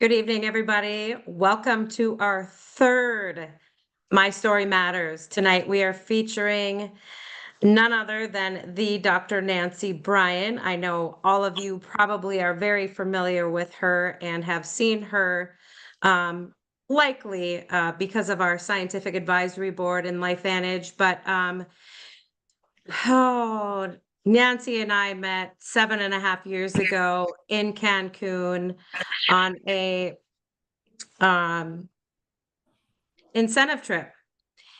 Good evening, everybody. Welcome to our third My Story Matters. Tonight we are featuring none other than the Dr. Nancy Bryan. I know all of you probably are very familiar with her and have seen her likely because of our scientific advisory board and LifeVantage. But oh, Nancy and I met 7.5 years ago in Cancun on a um, incentive trip,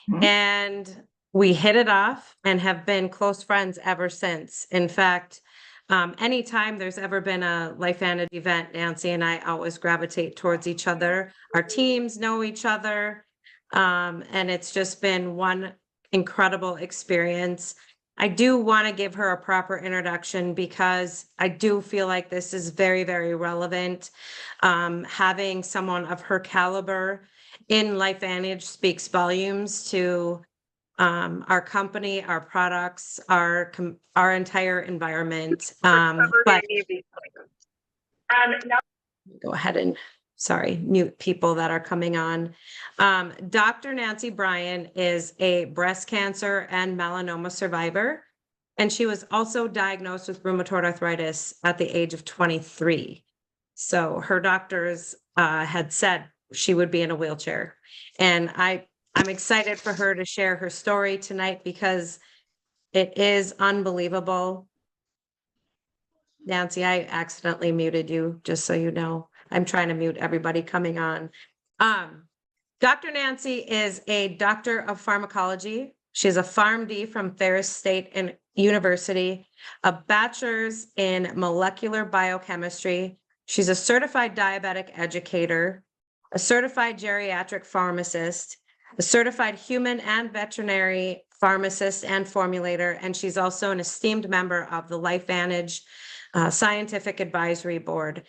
Mhm. and we hit it off and have been close friends ever since. In fact, anytime there's ever been a LifeVantage event, Nancy and I always gravitate towards each other. Our teams know each other, and it's just been one incredible experience. I do want to give her a proper introduction because I do feel like this is very, very relevant. Having someone of her caliber in LifeVantage speaks volumes to our company, our products, our entire environment. But go ahead and mute people that are coming on. Dr. Nancy Bryan is a breast cancer and melanoma survivor, and she was also diagnosed with rheumatoid arthritis at the age of 23. So her doctors had said she would be in a wheelchair. And I'm excited for her to share her story tonight because it is unbelievable. Nancy, I accidentally muted you, just so you know. I'm trying to mute everybody coming on. Dr. Nancy is a doctor of pharmacology. She's a PharmD from Ferris State University, a bachelor's in molecular biochemistry. She's a certified diabetic educator, a certified geriatric pharmacist, a certified human and veterinary pharmacist and formulator, and she's also an esteemed member of the LifeVantage Scientific Advisory Board.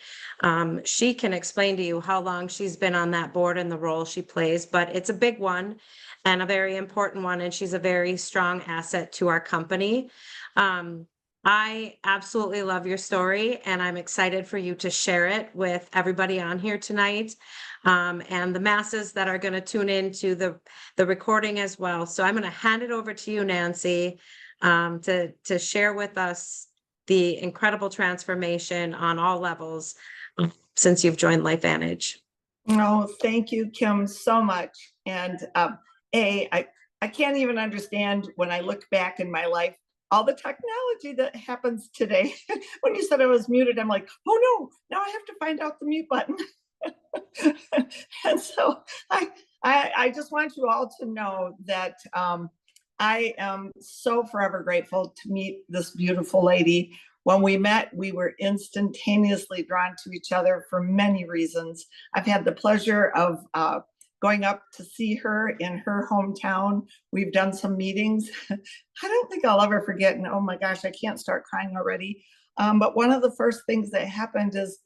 She can explain to you how long she's been on that board and the role she plays, but it's a big one and a very important one, and she's a very strong asset to our company. I absolutely love your story, and I'm excited for you to share it with everybody on here tonight, and the masses that are going to tune into the recording as well. So I'm going to hand it over to you, Nancy, to share with us the incredible transformation on all levels since you've joined LifeVantage. Oh, thank you, Kim, so much. And I can't even understand when I look back in my life, all the technology that happens today. When you said I was muted, I'm like, oh no, now I have to find out the mute button. And so I just want you all to know that I am so forever grateful to meet this beautiful lady. When we met, we were instantaneously drawn to each other for many reasons. I've had the pleasure of going up to see her in her hometown. We've done some meetings. I don't think I'll ever forget, and oh my gosh, I can't start crying already. But one of the first things that happened is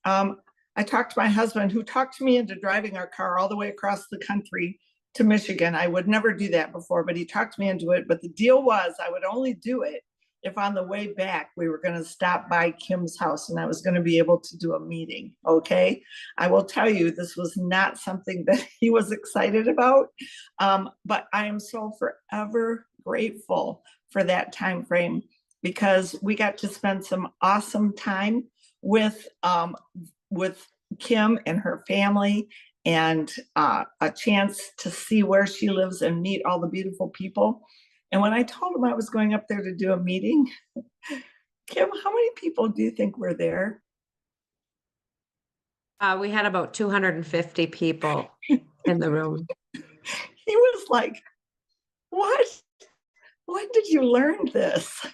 I talked to my husband, who talked me into driving our car all the way across the country to Michigan. I would never do that before, but he talked me into it. But the deal was I would only do it if on the way back we were going to stop by Kim's house and I was going to be able to do a meeting. Okay. I will tell you, this was not something that he was excited about. But I am so forever grateful for that time frame, because we got to spend some awesome time with Kim and her family, and a chance to see where she lives and meet all the beautiful people. And when I told him I was going up there to do a meeting, Kim, how many people do you think were there? We had about 250 people in the room. He was like, what? When did you learn this?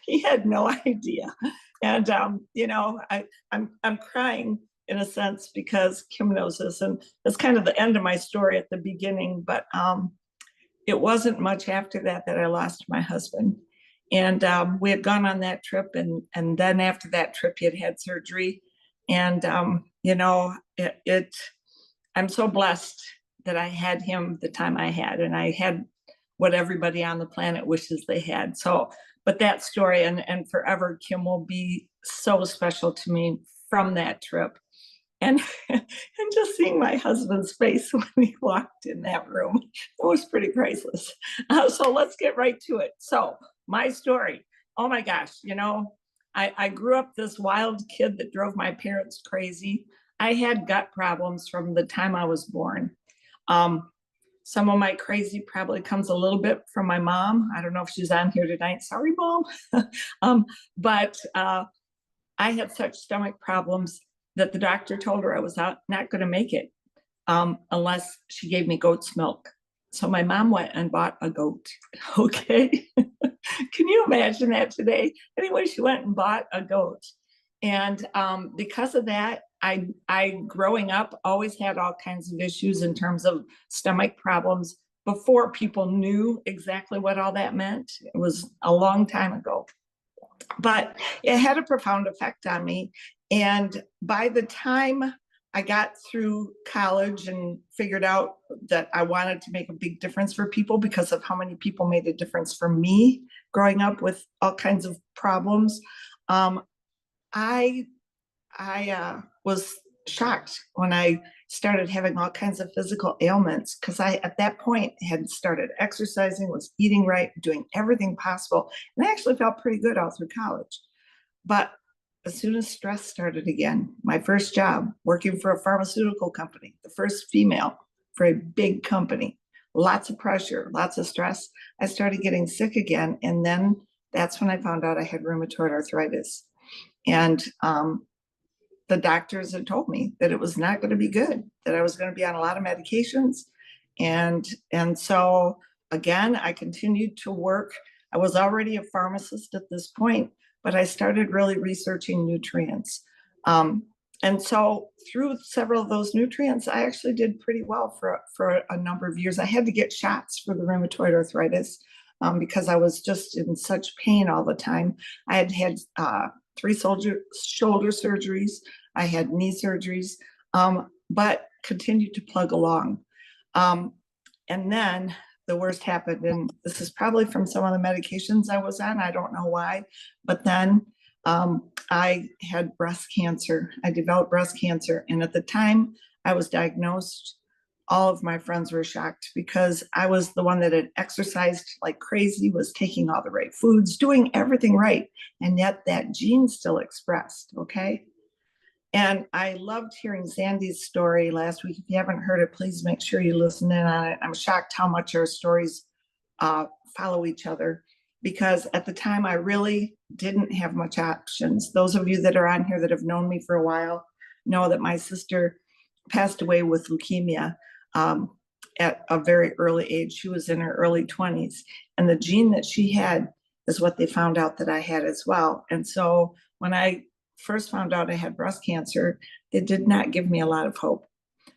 He had no idea. And I'm crying in a sense because Kim knows this, and that's kind of the end of my story at the beginning. But it wasn't much after that that I lost my husband. And we had gone on that trip, and then after that trip, he had had surgery. And I'm so blessed that I had him the time I had, and I had what everybody on the planet wishes they had. So, but that story and forever, Kim will be so special to me from that trip. And, and just seeing my husband's face when he walked in that room, it was pretty priceless. So let's get right to it. So my story, oh my gosh, I grew up this wild kid that drove my parents crazy. I had gut problems from the time I was born. Some of my crazy probably comes a little bit from my mom. I don't know if she's on here tonight. Sorry, Mom. But I had such stomach problems that the doctor told her I was not going to make it unless she gave me goat's milk. So my mom went and bought a goat. Okay. Can you imagine that today? Anyway, she went and bought a goat. And because of that, I growing up always had all kinds of issues in terms of stomach problems before people knew exactly what all that meant. It was a long time ago, but it had a profound effect on me. And by the time I got through college and figured out that I wanted to make a big difference for people because of how many people made a difference for me growing up with all kinds of problems, I was shocked when I started having all kinds of physical ailments because I, at that point, had started exercising, was eating right, doing everything possible, and I actually felt pretty good all through college. But as soon as stress started again, my first job working for a pharmaceutical company, the first female for a big company, lots of pressure, lots of stress, I started getting sick again. And then that's when I found out I had rheumatoid arthritis. And the doctors had told me that it was not going to be good, that I was going to be on a lot of medications. And so again, I continued to work. I was already a pharmacist at this point, but I started really researching nutrients. And so through several of those nutrients, I actually did pretty well for a number of years. I had to get shots for the rheumatoid arthritis because I was just in such pain all the time. I had had 3 shoulder surgeries. I had knee surgeries, but continued to plug along. And then the worst happened, and this is probably from some of the medications I was on. I don't know why, but then I had breast cancer. I developed breast cancer, and at the time I was diagnosed, all of my friends were shocked because I was the one that had exercised like crazy, was taking all the right foods, doing everything right, and yet that gene still expressed, okay? And I loved hearing Sandy's story last week. If you haven't heard it, please make sure you listen in on it. I'm shocked how much our stories follow each other, because at the time I really didn't have much options. Those of you that are on here that have known me for a while know that my sister passed away with leukemia at a very early age. She was in her early 20s, and the gene that she had is what they found out that I had as well. And so when I first found out I had breast cancer, it did not give me a lot of hope.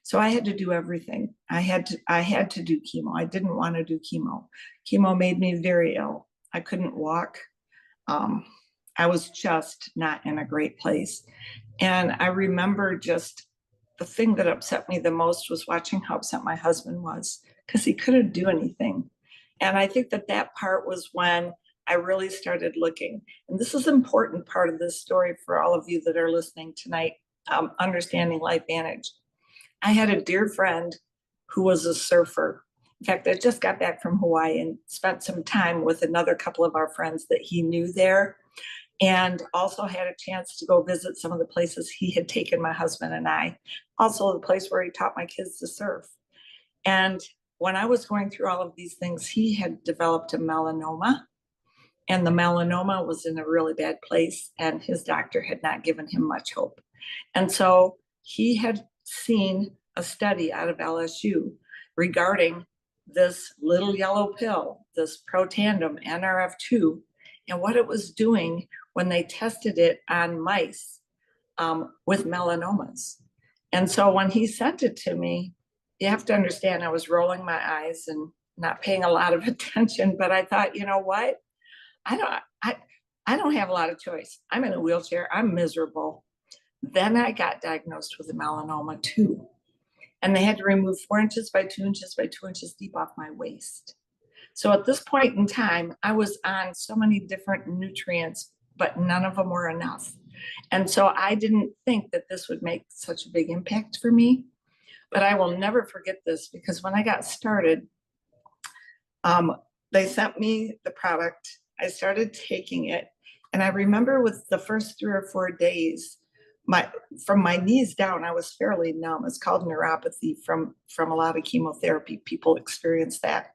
So I had to do everything. I had to do chemo. I didn't want to do chemo. Chemo made me very ill. I couldn't walk. I was just not in a great place. And I remember just the thing that upset me the most was watching how upset my husband was, because he couldn't do anything. And I think that that part was when I really started looking. And this is an important part of this story for all of you that are listening tonight, understanding LifeVantage. I had a dear friend who was a surfer. In fact, I just got back from Hawaii and spent some time with another couple of our friends that he knew there, and also had a chance to go visit some of the places he had taken my husband and I, also the place where he taught my kids to surf. And when I was going through all of these things, he had developed a melanoma, and the melanoma was in a really bad place, and his doctor had not given him much hope. And so he had seen a study out of LSU regarding this little yellow pill, this Protandim NRF2, and what it was doing when they tested it on mice with melanomas. And so when he sent it to me, you have to understand, I was rolling my eyes and not paying a lot of attention, but I thought, you know what? I don't have a lot of choice. I'm in a wheelchair. I'm miserable. Then I got diagnosed with a melanoma too. And they had to remove 4 inches by 2 inches by 2 inches deep off my waist. So at this point in time, I was on so many different nutrients, but none of them were enough. And so I didn't think that this would make such a big impact for me, but I will never forget this, because when I got started, they sent me the product. I started taking it. And I remember with the first 3 or 4 days, from my knees down, I was fairly numb. It's called neuropathy from a lot of chemotherapy. People experience that.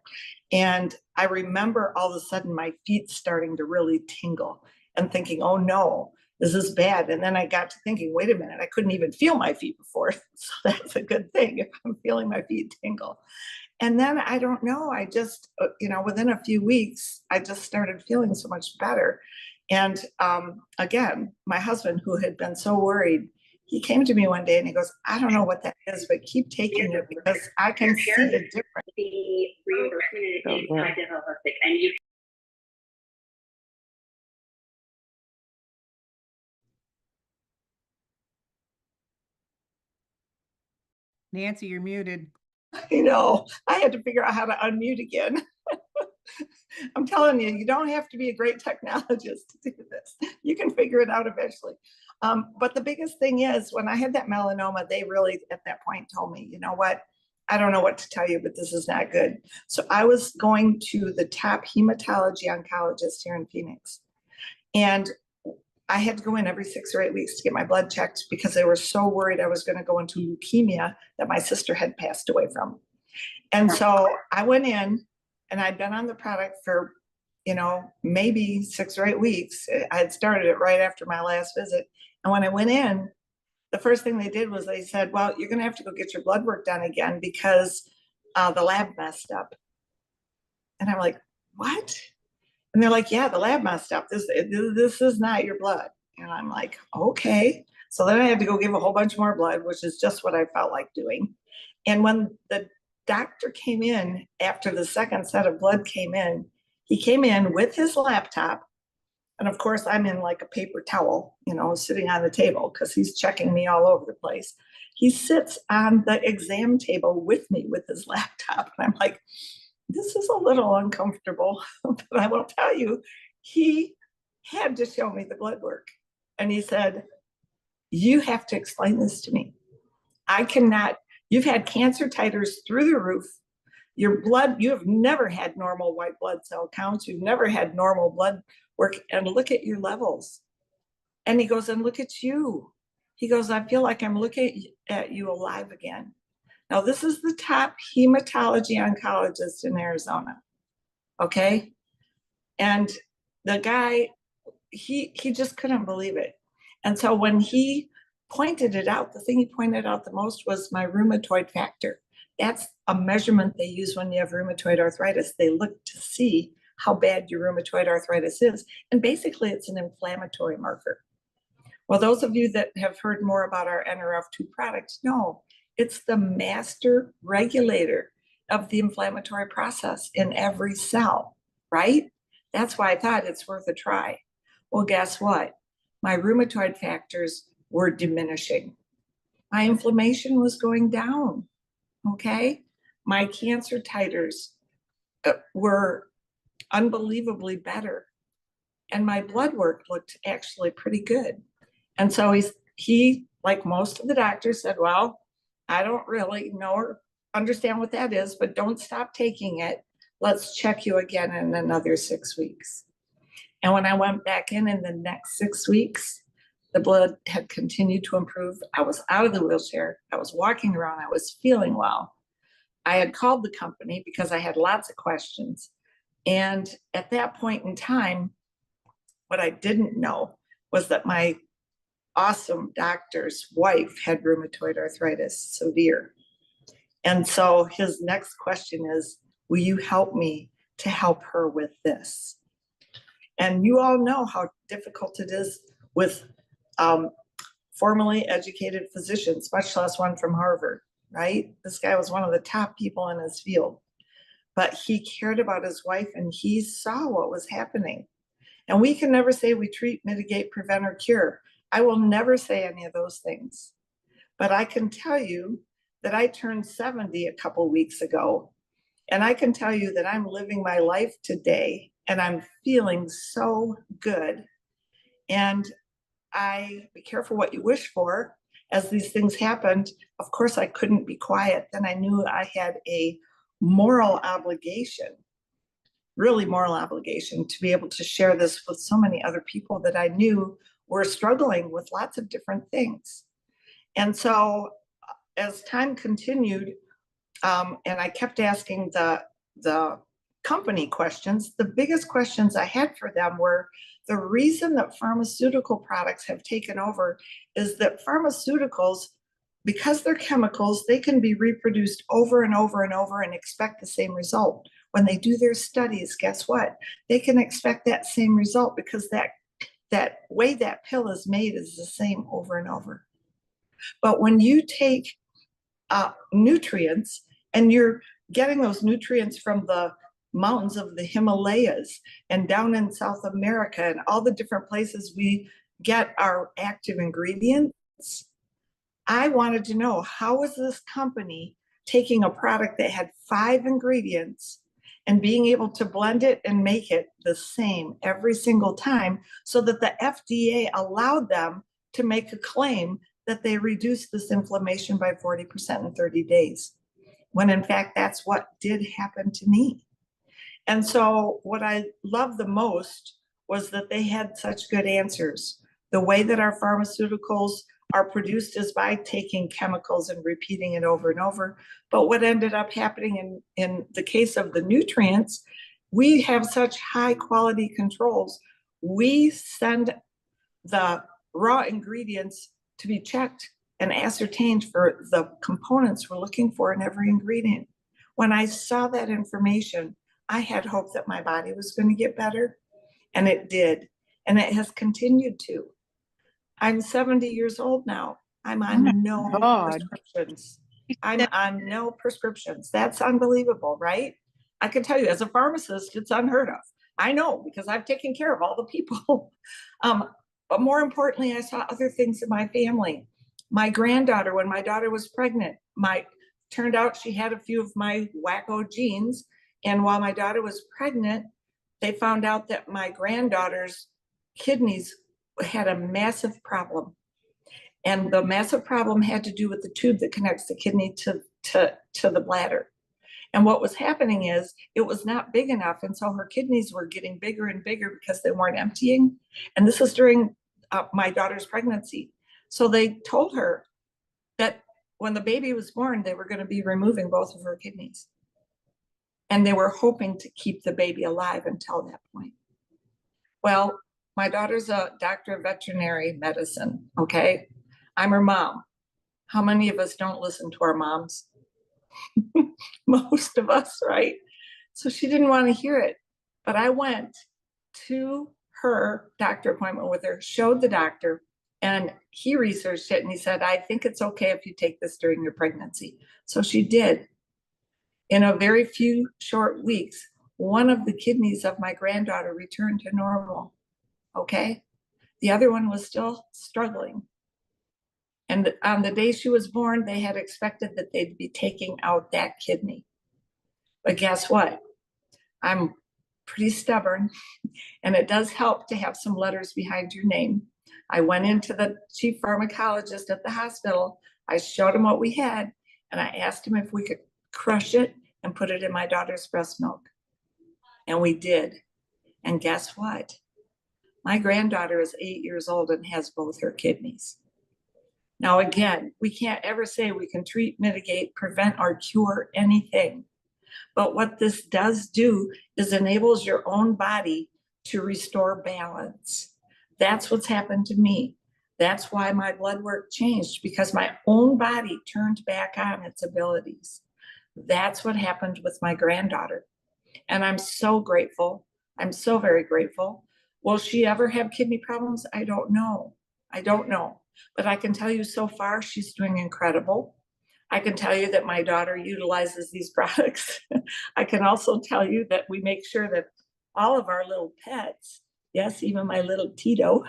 And I remember all of a sudden my feet starting to really tingle and thinking, oh no, this is bad. And then I got to thinking, wait a minute, I couldn't even feel my feet before. So that's a good thing if I'm feeling my feet tingle. And then I don't know, I just, within a few weeks, I just started feeling so much better. And again, my husband, who had been so worried, he came to me one day and he goes, I don't know what that is, but keep taking it because I can see a difference. The reimbursement is kind of holistic, and you Nancy, you're muted. I had to figure out how to unmute again. I'm telling you, you don't have to be a great technologist to do this. You can figure it out eventually. But the biggest thing is, when I had that melanoma, they really at that point told me, you know what, I don't know what to tell you, but this is not good. So I was going to the top hematology oncologist here in Phoenix. And I had to go in every 6 or 8 weeks to get my blood checked because they were so worried I was going to go into leukemia that my sister had passed away from. And so I went in, and I'd been on the product for, maybe 6 or 8 weeks. I had started it right after my last visit. And when I went in, the first thing they did was they said, well, you're going to have to go get your blood work done again because the lab messed up. And I'm like, what? And they're like, yeah, the lab messed up. This is not your blood. And I'm like, okay. So then I had to go give a whole bunch more blood, which is just what I felt like doing. And when the doctor came in after the second set of blood came in, he came in with his laptop. And of course, I'm in like a paper towel, sitting on the table because he's checking me all over the place. He sits on the exam table with me with his laptop. And I'm like, this is a little uncomfortable, but I will tell you, he had to show me the blood work. And he said, you have to explain this to me. I cannot, you've had cancer titers through the roof. Your blood, you have never had normal white blood cell counts. You've never had normal blood work, and look at your levels. And he goes, and look at you. He goes, I feel like I'm looking at you alive again. Now, this is the top hematology oncologist in Arizona, okay? And the guy, he just couldn't believe it. And so when he pointed it out, the thing he pointed out the most was my rheumatoid factor. That's a measurement they use when you have rheumatoid arthritis. They look to see how bad your rheumatoid arthritis is. And basically, it's an inflammatory marker. Well, those of you that have heard more about our NRF2 products know it's the master regulator of the inflammatory process in every cell, right? That's why I thought it's worth a try. Well, guess what? My rheumatoid factors were diminishing. My inflammation was going down, okay? My cancer titers were unbelievably better. And my blood work looked actually pretty good. And so he, like most of the doctors, said, well, I don't really know or understand what that is, but don't stop taking it. Let's check you again in another 6 weeks. And when I went back in the next 6 weeks, the blood had continued to improve. I was out of the wheelchair. I was walking around. I was feeling well. I had called the company because I had lots of questions. And at that point in time, what I didn't know was that my awesome doctor's wife had rheumatoid arthritis, severe. And so his next question is, will you help me to help her with this? And you all know how difficult it is with formally educated physicians, much less one from Harvard, right? This guy was one of the top people in his field, but he cared about his wife and he saw what was happening. And we can never say we treat, mitigate, prevent, or cure. I will never say any of those things. But I can tell you that I turned 70 a couple weeks ago. And I can tell you that I'm living my life today and I'm feeling so good. And be careful what you wish for. As these things happened, of course, I couldn't be quiet. Then I knew I had a moral obligation, really moral obligation, to be able to share this with so many other people that I knew were struggling with lots of different things. And so as time continued, and I kept asking the company questions, the biggest questions I had for them were, the reason that pharmaceutical products have taken over is that pharmaceuticals, because they're chemicals, they can be reproduced over and over and over and expect the same result. When they do their studies, guess what? They can expect that same result because that way that pill is made is the same over and over. But when you take nutrients, and you're getting those nutrients from the mountains of the Himalayas and down in South America and all the different places we get our active ingredients, I wanted to know, how is this company taking a product that had 5 ingredients and being able to blend it and make it the same every single time, so that the FDA allowed them to make a claim that they reduced this inflammation by 40% in 30 days. When in fact, that's what did happen to me. And so what I loved the most was that they had such good answers. The way that our pharmaceuticals are produced is by taking chemicals and repeating it over and over. But what ended up happening in the case of the nutrients, we have such high quality controls. We send the raw ingredients to be checked and ascertained for the components we're looking for in every ingredient. When I saw that information, I had hope that my body was going to get better, and it did, and it has continued to. I'm 70 years old now. I'm on no prescriptions. I'm on no prescriptions. That's unbelievable, right? I can tell you, as a pharmacist, it's unheard of. I know, because I've taken care of all the people. But more importantly, I saw other things in my family. My granddaughter, when my daughter was pregnant, turned out she had a few of my wacko genes. And while my daughter was pregnant, they found out that my granddaughter's kidneys had a massive problem. And the massive problem had to do with the tube that connects the kidney to the bladder. And what was happening is it was not big enough. And so her kidneys were getting bigger and bigger because they weren't emptying. And this was during my daughter's pregnancy. So they told her that when the baby was born, they were going to be removing both of her kidneys. And they were hoping to keep the baby alive until that point. Well, my daughter's a doctor of veterinary medicine, okay? I'm her mom. How many of us don't listen to our moms? Most of us, right? So she didn't want to hear it. But I went to her doctor appointment with her, showed the doctor, and he researched it, and he said, I think it's okay if you take this during your pregnancy. So she did. In a very few short weeks, one of the kidneys of my granddaughter returned to normal, okay? The other one was still struggling. And on the day she was born, they had expected that they'd be taking out that kidney. But guess what? I'm pretty stubborn, and it does help to have some letters behind your name. I went into the chief pharmacologist at the hospital. I showed him what we had, and I asked him if we could crush it and put it in my daughter's breast milk. And we did. And guess what? My granddaughter is 8 years old and has both her kidneys. Now, again, we can't ever say we can treat, mitigate, prevent, or cure anything. But what this does do is enables your own body to restore balance. That's what's happened to me. That's why my blood work changed, because my own body turned back on its abilities. That's what happened with my granddaughter. And I'm so grateful. I'm so very grateful. Will she ever have kidney problems? I don't know. I don't know. But I can tell you so far, she's doing incredible. I can tell you that my daughter utilizes these products. I can also tell you that we make sure that all of our little pets, yes, even my little Tito,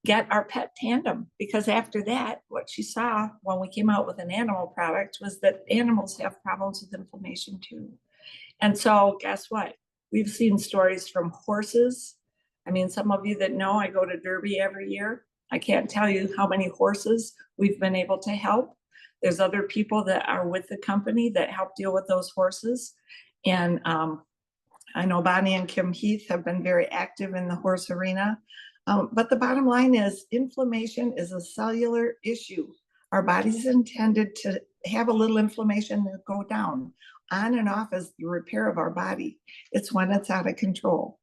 get our pet tandem, because after that, what she saw when we came out with an animal product was that animals have problems with inflammation too. And so guess what? We've seen stories from horses, I mean, some of you that know I go to Derby every year. I can't tell you how many horses we've been able to help. There's other people that are with the company that help deal with those horses. And I know Bonnie and Kim Heath have been very active in the horse arena. But the bottom line is inflammation is a cellular issue. Our body's intended to have a little inflammation and go down. On and off is the repair of our body. It's when it's out of control.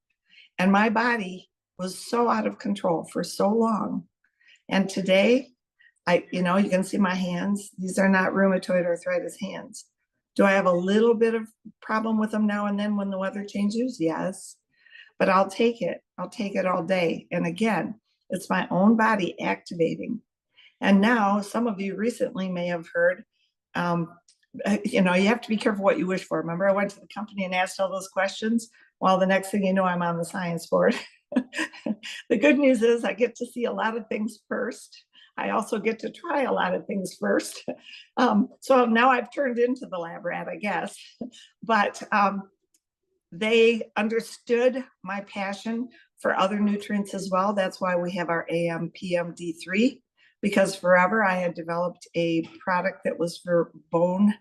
And my body was so out of control for so long. And today, you can see my hands. These are not rheumatoid arthritis hands. Do I have a little bit of problem with them now and then when the weather changes? Yes, but I'll take it. I'll take it all day. And again, it's my own body activating. And now some of you recently may have heard, you have to be careful what you wish for. Remember, I went to the company and asked all those questions. Well, the next thing you know, I'm on the science board. The good news is I get to see a lot of things first. I also get to try a lot of things first. So now I've turned into the lab rat, I guess. But they understood my passion for other nutrients as well. That's why we have our AM, PM, D3, because forever I had developed a product that was for bone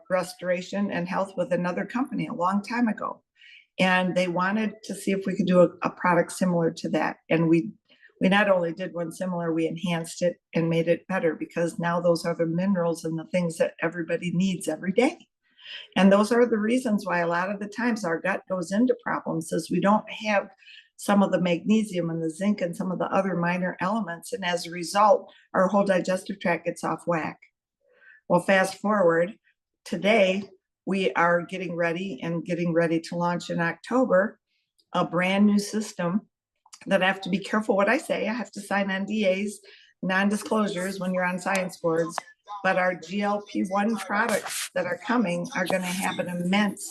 restoration and health with another company a long time ago. And they wanted to see if we could do a product similar to that. And we not only did one similar, we enhanced it and made it better, because now those are the minerals and the things that everybody needs every day. And those are the reasons why a lot of the times our gut goes into problems, is we don't have some of the magnesium and the zinc and some of the other minor elements. And as a result, our whole digestive tract gets off whack. Well, fast forward, today we are getting ready to launch in October a brand new system that I have to be careful what I say. I have to sign NDAs, non-disclosures, when you're on science boards. But our GLP-1 products that are coming are going to have an immense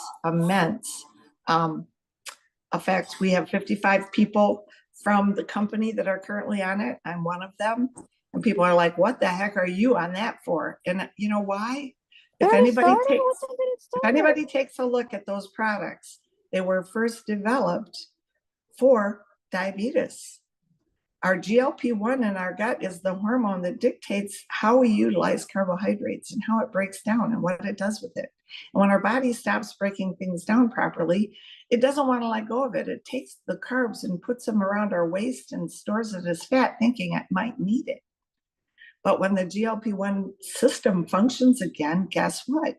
effect. We have 55 people from the company that are currently on it. I'm one of them. And people are like, what the heck are you on that for? And you know why? If anybody takes a look at those products, they were first developed for diabetes. Our GLP-1 in our gut is the hormone that dictates how we utilize carbohydrates and how it breaks down and what it does with it. And when our body stops breaking things down properly, it doesn't want to let go of it. It takes the carbs and puts them around our waist and stores it as fat, thinking it might need it. But when the GLP-1 system functions again, guess what?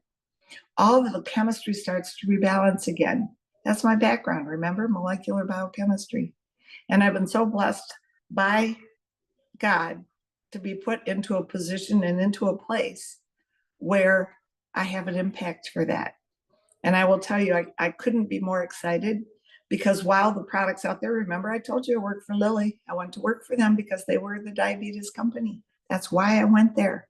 All of the chemistry starts to rebalance again. That's my background, remember? Molecular biochemistry. And I've been so blessed by God to be put into a position and into a place where I have an impact for that. And I will tell you, I couldn't be more excited, because while the products out there, remember I told you I worked for Lilly. I went to work for them because they were the diabetes company. That's why I went there.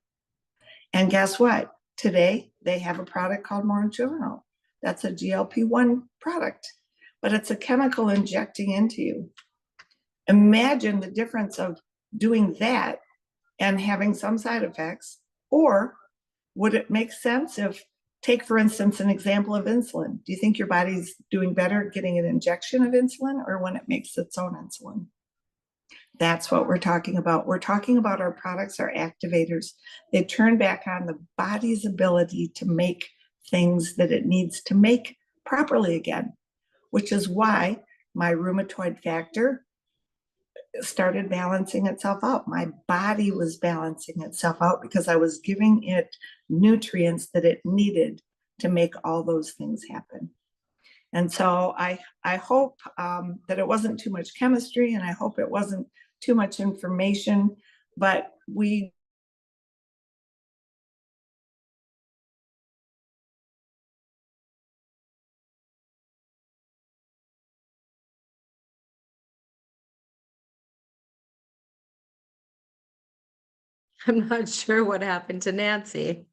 And guess what? Today, they have a product called Morinchuranol. That's a GLP-1 product, but it's a chemical injecting into you. Imagine the difference of doing that and having some side effects. Or would it make sense if, take for instance, an example of insulin. Do you think your body's doing better getting an injection of insulin or when it makes its own insulin? That's what we're talking about. We're talking about our products, our activators. They turn back on the body's ability to make things that it needs to make properly again, which is why my rheumatoid factor started balancing itself out. My body was balancing itself out because I was giving it nutrients that it needed to make all those things happen. And so I hope that it wasn't too much chemistry, and I hope it wasn't too much information, but we I'm not sure what happened to Nancy.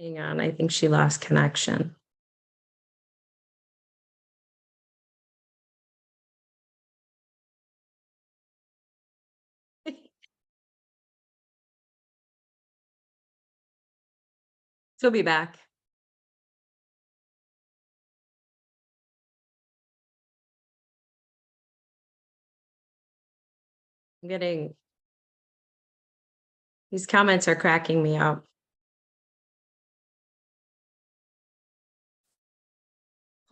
Hang on, I think she lost connection. She'll be back. I'm getting, these comments are cracking me up.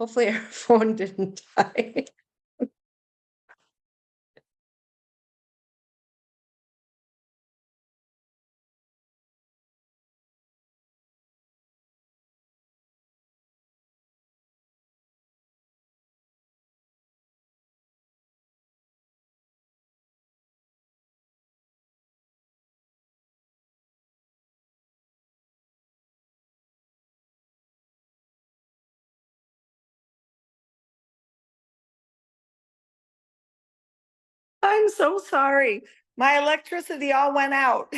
Hopefully her phone didn't die. I'm so sorry. My electricity all went out.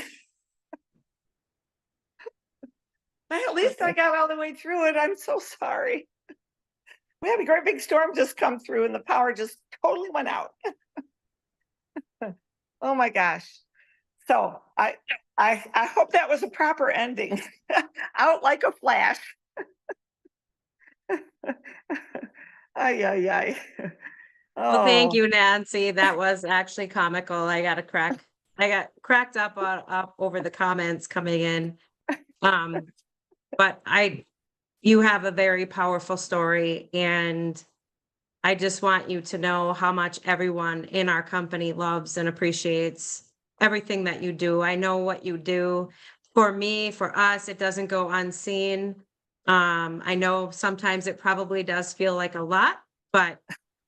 At least I got all the way through it. I'm so sorry. We had a great big storm just come through and the power just totally went out. Oh my gosh. So I hope that was a proper ending. Out like a flash. Ay, ay, ay. Well, thank Oh, you, Nancy. That was actually comical. I got cracked up over the comments coming in. But you have a very powerful story, and I just want you to know how much everyone in our company loves and appreciates everything that you do. I know what you do. For me, for us, it doesn't go unseen. I know sometimes it probably does feel like a lot, but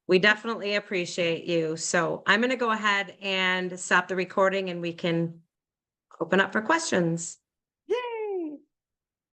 we definitely appreciate you. So I'm going to go ahead and stop the recording and we can open up for questions.